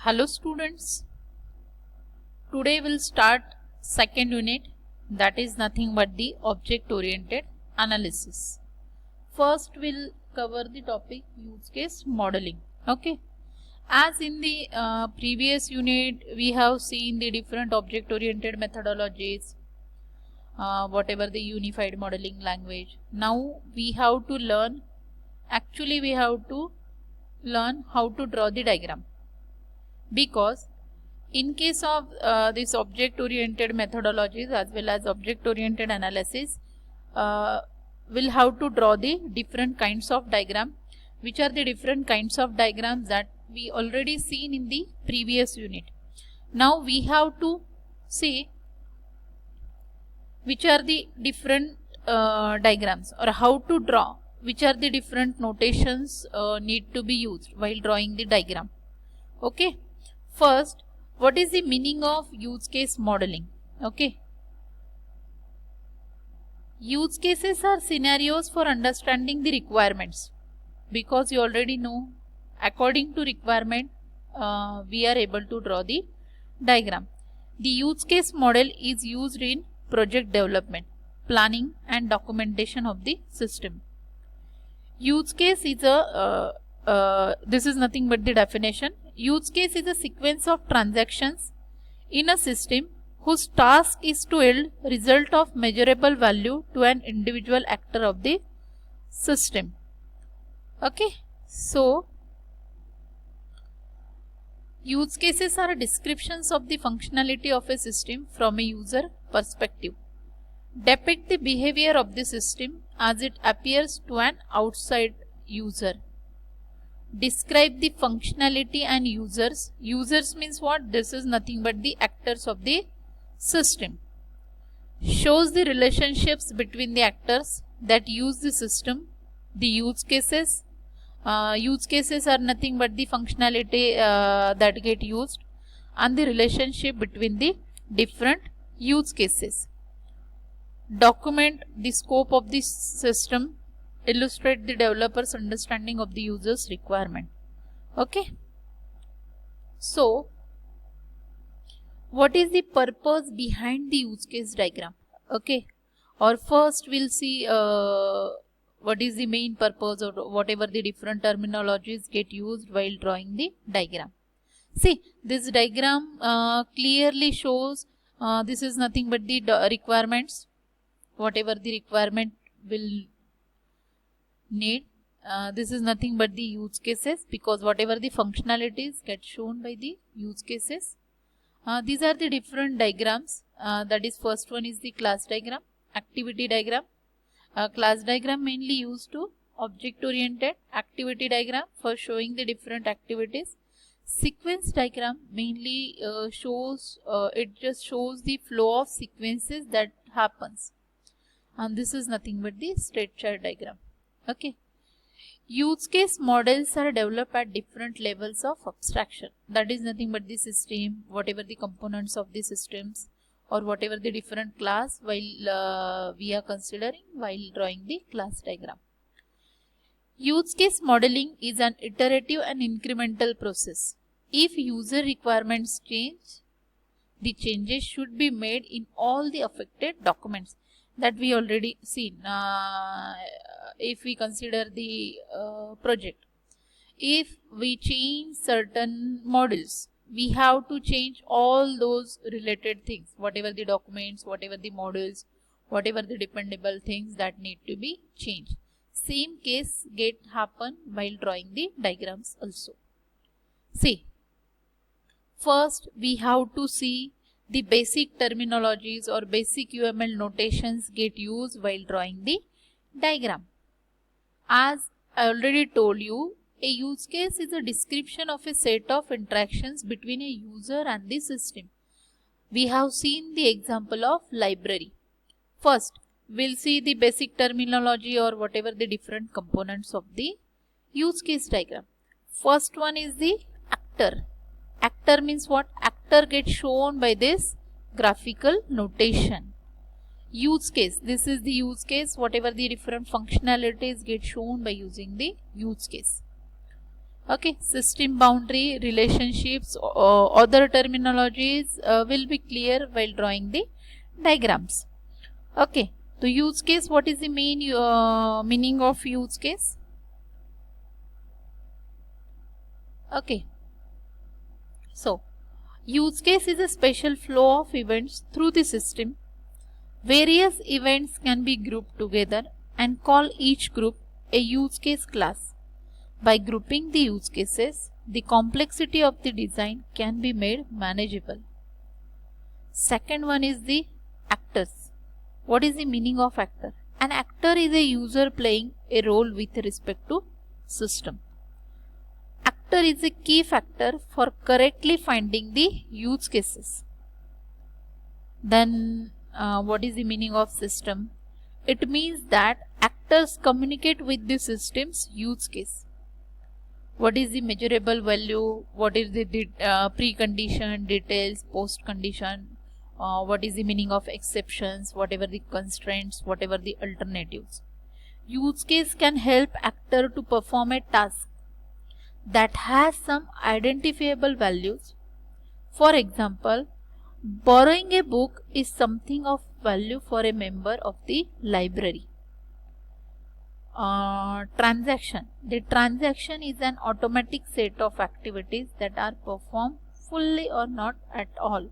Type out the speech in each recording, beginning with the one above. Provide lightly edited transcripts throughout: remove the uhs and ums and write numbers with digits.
Hello students, today we'll start second unit, that is nothing but the object oriented analysis. First we'll cover the topic use case modeling. Okay, as in the previous unit we have seen the different object oriented methodologies, whatever the unified modeling language. Now we have to learn how to draw the diagram, because in case of this object oriented methodologies as well as object oriented analysis, we'll have to draw the different kinds of diagram, which are the different kinds of diagrams that we already seen in the previous unit. Now we have to see which are the different diagrams, or how to draw, which are the different notations need to be used while drawing the diagram. Okay, first, what is the meaning of use case modeling? Okay, use cases are scenarios for understanding the requirements, because you already know according to requirement we are able to draw the diagram. The use case model is used in project development, planning and documentation of the system. Use case is this is nothing but the definition. Use case is a sequence of transactions in a system whose task is to yield result of measurable value to an individual actor of the system. Okay, so use cases are descriptions of the functionality of a system from a user perspective. Depict the behavior of the system as it appears to an outside user. Describe the functionality and users. Users means what? This is nothing but the actors of the system. Shows the relationships between the actors that use the system. The use cases. Use cases are nothing but the functionality that get used, and the relationship between the different use cases. Document the scope of the system. Illustrate the developer's understanding of the user's requirement. Okay, so what is the purpose behind the use case diagram? Okay, or first we'll see what is the main purpose, or whatever the different terminologies get used while drawing the diagram. See, this diagram clearly shows this is nothing but the requirements, whatever the requirement will need. This is nothing but the use cases, because whatever the functionalities get shown by the use cases. These are the different diagrams. That is, first one is the class diagram, activity diagram. Class diagram mainly used to object oriented, activity diagram for showing the different activities. Sequence diagram mainly shows it just shows the flow of sequences that happens, and this is nothing but the state chart diagram. Okay, use case models are developed at different levels of abstraction. That is nothing but the system, whatever the components of the systems, or whatever the different class while we are considering while drawing the class diagram. Use case modeling is an iterative and incremental process. If user requirements change, the changes should be made in all the affected documents, that we already seen. If we consider the project, if we change certain models, we have to change all those related things, whatever the documents, whatever the models, whatever the dependable things that need to be changed. Same case get happen while drawing the diagrams also. See, first we have to see the basic terminologies or basic UML notations get used while drawing the diagram. As I already told you, a use case is a description of a set of interactions between a user and the system. We have seen the example of library. First, we'll see the basic terminology or whatever the different components of the use case diagram. First one is the actor. Actor means what? Actor gets shown by this graphical notation. Use case, this is the use case, whatever the different functionalities get shown by using the use case. Okay, system boundary, relationships, other terminologies will be clear while drawing the diagrams. Okay, the use case, what is the main meaning of use case? Okay, so use case is a special flow of events through the system. Various events can be grouped together and call each group a use case class. By grouping the use cases, the complexity of the design can be made manageable. Second one is the actors. What is the meaning of actor? An actor is a user playing a role with respect to system. Actor is a key factor for correctly finding the use cases. Then what is the meaning of system? It means that actors communicate with the system's use case. What is the measurable value? What is the precondition, details, post condition? What is the meaning of exceptions? Whatever the constraints, whatever the alternatives. Use case can help actor to perform a task that has some identifiable values. For example, borrowing a book is something of value for a member of the library. Transaction. The transaction is an automatic set of activities that are performed fully or not at all.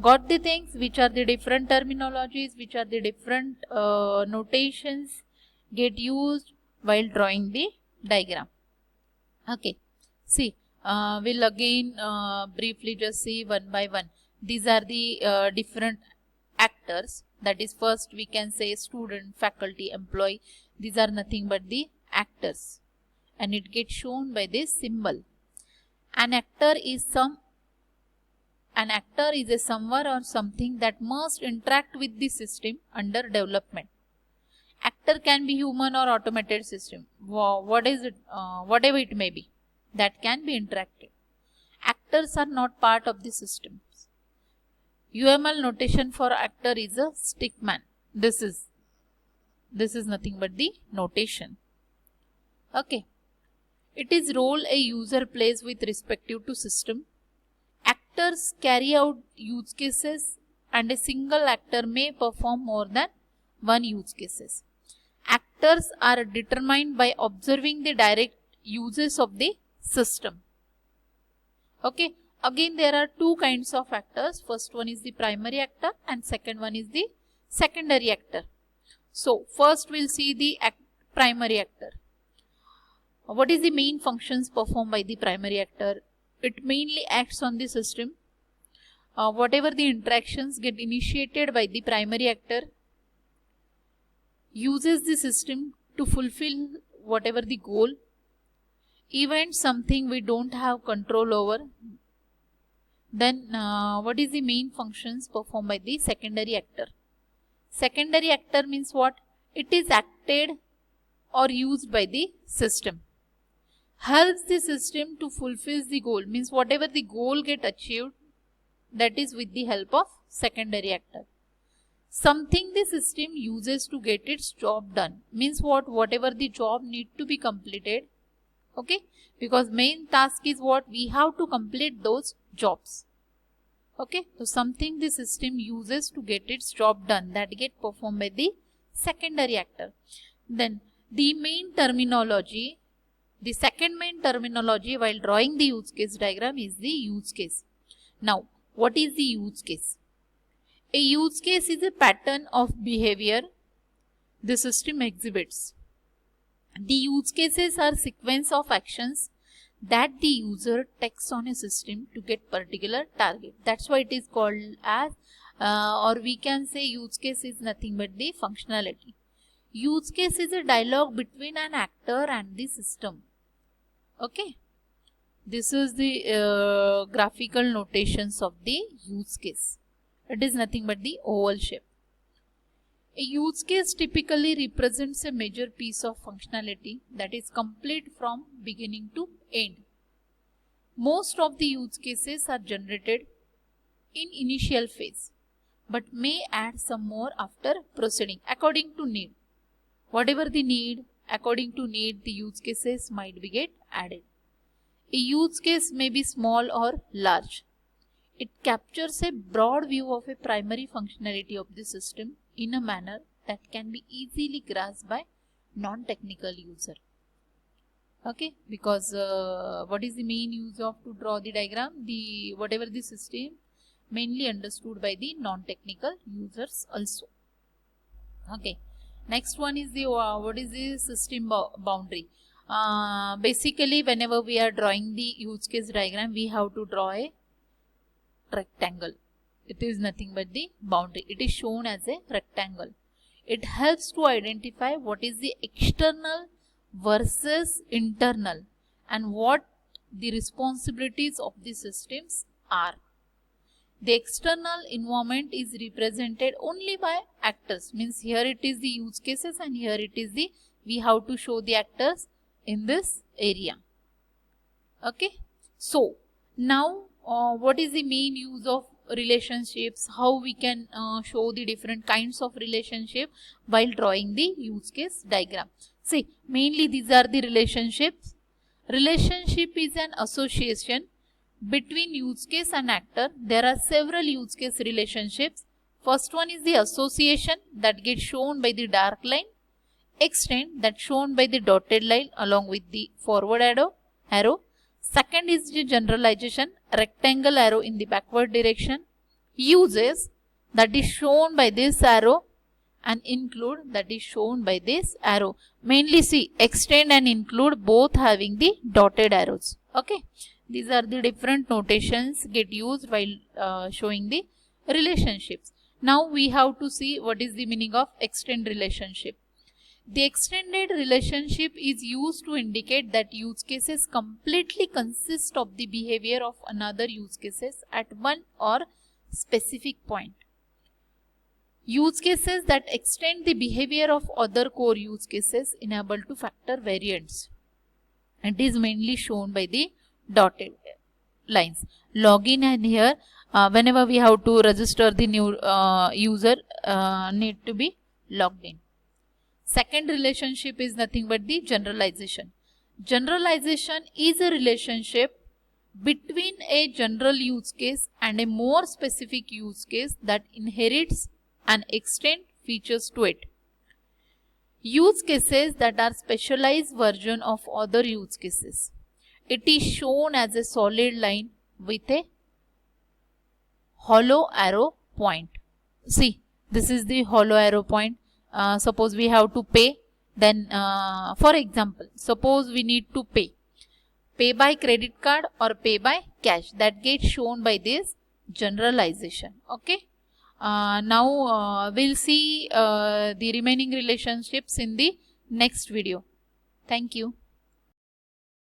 Got the things? Which are the different terminologies, which are the different notations get used while drawing the diagram. Okay, see, we'll again briefly just see one by one. These are the different actors. That is, first we can say student, faculty, employee. These are nothing but the actors, and it gets shown by this symbol. An actor is a someone or something that must interact with the system under development. Actor can be human or automated system. What is it? Whatever it may be, that can be interacted. Actors are not part of the systems. UML notation for actor is a stickman. This is nothing but the notation. Okay. It is role a user plays with respective to system. Actors carry out use cases, and a single actor may perform more than one use cases. Actors are determined by observing the direct uses of the system. Okay. Again, there are two kinds of actors. First one is the primary actor and second one is the secondary actor. So, first we'll see the primary actor. What is the main functions performed by the primary actor? It mainly acts on the system. Whatever the interactions get initiated by the primary actor, uses the system to fulfill whatever the goal. Even something we don't have control over. Then what is the main functions performed by the secondary actor? Secondary actor means what? It is acted or used by the system. Helps the system to fulfill the goal, means whatever the goal get achieved, that is with the help of secondary actor. Something the system uses to get its job done, means what? Whatever the job need to be completed. Okay, because main task is what? We have to complete those jobs. Okay, so something the system uses to get its job done, that get performed by the secondary actor. Then the main terminology, the second main terminology while drawing the use case diagram is the use case. Now, what is the use case? A use case is a pattern of behavior the system exhibits. The use cases are sequence of actions that the user takes on a system to get particular target. That's why it is called as or we can say use case is nothing but the functionality. Use case is a dialogue between an actor and the system. Okay, this is the graphical notations of the use case. It is nothing but the oval shape. A use case typically represents a major piece of functionality that is complete from beginning to end. Most of the use cases are generated in initial phase, but may add some more after proceeding according to need. Whatever the need, according to need, the use cases might be get added. A use case may be small or large. It captures a broad view of a primary functionality of the system in a manner that can be easily grasped by non-technical user. Okay, because what is the main use of to draw the diagram? The whatever the system mainly understood by the non-technical users also. Okay, next one is the what is the system boundary? Basically, whenever we are drawing the use case diagram, we have to draw a rectangle. It is nothing but the boundary. It is shown as a rectangle. It helps to identify what is the external versus internal and what the responsibilities of the systems are. The external environment is represented only by actors, means here it is the use cases and here it is the we have to show the actors in this area. Okay, so now what is the main use of relationships, how we can show the different kinds of relationship while drawing the use case diagram. See, mainly these are the relationships. Relationship is an association between use case and actor. There are several use case relationships. First one is the association that gets shown by the dark line, extend that shown by the dotted line along with the forward arrow. Second is the generalization, rectangle arrow in the backward direction. Uses that is shown by this arrow and include that is shown by this arrow. Mainly see extend and include both having the dotted arrows. Okay, these are the different notations get used while showing the relationships. Now we have to see what is the meaning of extend relationship. The extended relationship is used to indicate that use cases completely consist of the behavior of another use cases at one or specific point. Use cases that extend the behavior of other core use cases enable to factor variants. It is mainly shown by the dotted lines. Login, and here whenever we have to register the new user need to be logged in. Second relationship is nothing but the generalization. Generalization is a relationship between a general use case and a more specific use case that inherits and extend features to it. Use cases that are specialized version of other use cases. It is shown as a solid line with a hollow arrow point. See, this is the hollow arrow point. Suppose we have to pay, then for example, suppose we need to pay by credit card or pay by cash, that gets shown by this generalization. Okay, now we'll see the remaining relationships in the next video. Thank you.